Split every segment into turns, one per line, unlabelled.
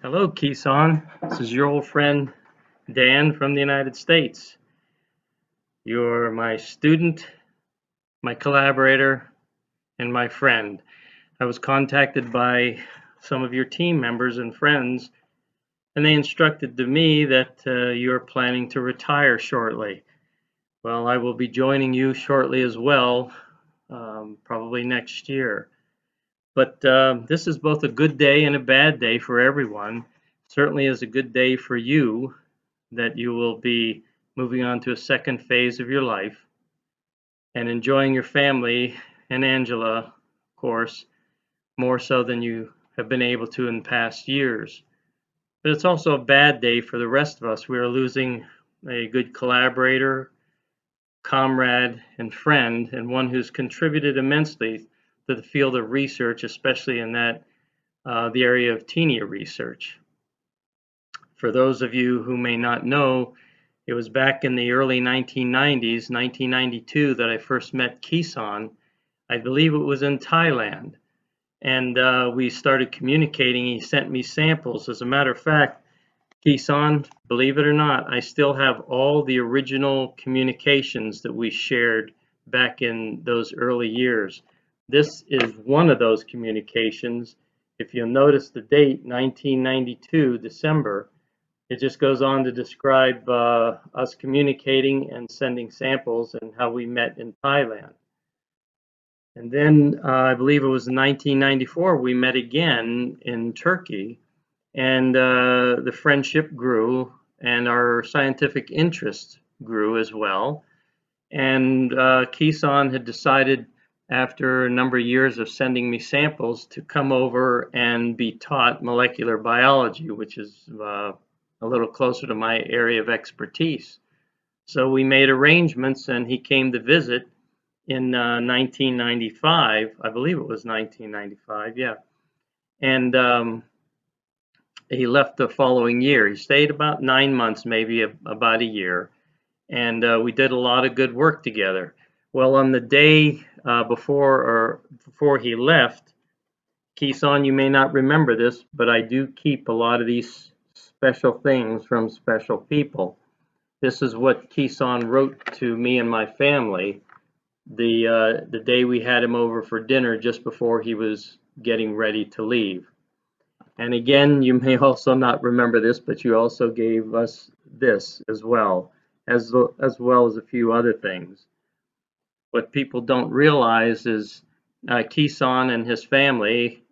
Hello, Kisan. This is your old friend Dan from the United States. You're my student, my collaborator, and my friend. I was contacted by some of your team members and friends, and they instructed to me that you're planning to retire shortly. Well, I will be joining you shortly as well, probably next year. But this is both a good day and a bad day for everyone. Certainly is a good day for you that you will be moving on to a second phase of your life and enjoying your family and Angela, of course, more so than you have been able to in past years. But it's also a bad day for the rest of us. We are losing a good collaborator, comrade, and friend, and one who's contributed immensely to the field of research, especially in the area of tinea research. For those of you who may not know, it was back in the early 1990s, 1992, that I first met Kisan. I believe it was in Thailand. And we started communicating. He sent me samples. As a matter of fact, Kisan, believe it or not, I still have all the original communications that we shared back in those early years. This is one of those communications. If you'll notice the date, 1992, December, it just goes on to describe us communicating and sending samples and how we met in Thailand. And then I believe it was in 1994 we met again in Turkey, and the friendship grew and our scientific interest grew as well. And Kisan had decided after a number of years of sending me samples to come over and be taught molecular biology, which is a little closer to my area of expertise. So we made arrangements and he came to visit in 1995. I believe it was 1995, yeah. And he left the following year. He stayed about 9 months, maybe about a year. And we did a lot of good work together. Well, on the day before he left, Kisan, you may not remember this, but I do keep a lot of these special things from special people. This is what Kisan wrote to me and my family the day we had him over for dinner just before he was getting ready to leave. And again, you may also not remember this, but you also gave us this as well, as well as a few other things. What people don't realize is Kisan and his family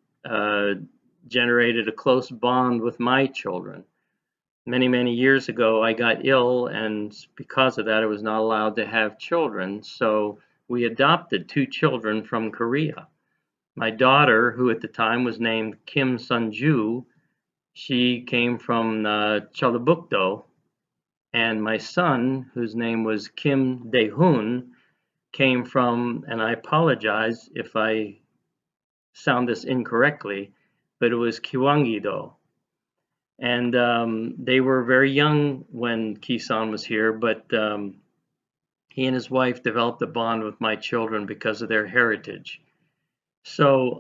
generated a close bond with my children. Many, many years ago, I got ill, and because of that, I was not allowed to have children. So we adopted two children from Korea. My daughter, who at the time was named Kim Sunju, she came from Cholabukdo, and my son, whose name was Kim Dae-hoon, came from, and I apologize if I sound this incorrectly, but it was Gyeonggi-do. And they were very young when Kisan was here, but he and his wife developed a bond with my children because of their heritage. So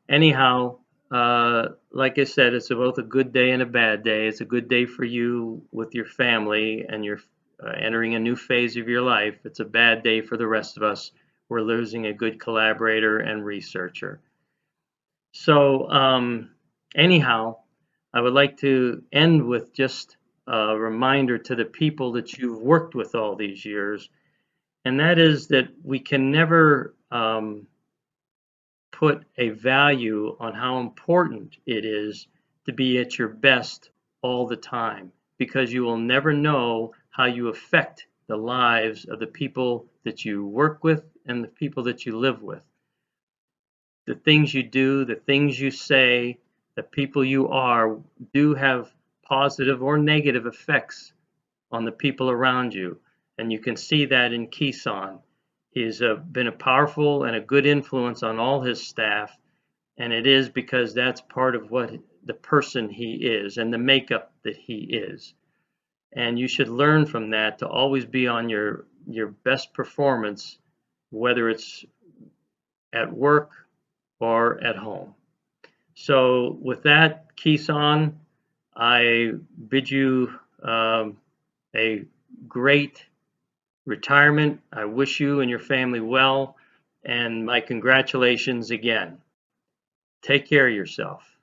anyhow, like I said, it's both a good day and a bad day. It's a good day for you with your family and you're entering a new phase of your life. It's a bad day for the rest of us. We're losing a good collaborator and researcher. So anyhow, I would like to end with just a reminder to the people that you've worked with all these years, and that is that we can never put a value on how important it is to be at your best all the time, because you will never know how you affect the lives of the people that you work with and the people that you live with. The things you do, the things you say, the people you are do have positive or negative effects on the people around you. And you can see that in Kisan. He's been a powerful and a good influence on all his staff. And it is because that's part of what the person he is and the makeup that he is. And you should learn from that to always be on your best performance, whether it's at work or at home. So with that, Kisan, I bid you a great retirement. I wish you and your family well, and my congratulations again. Take care of yourself.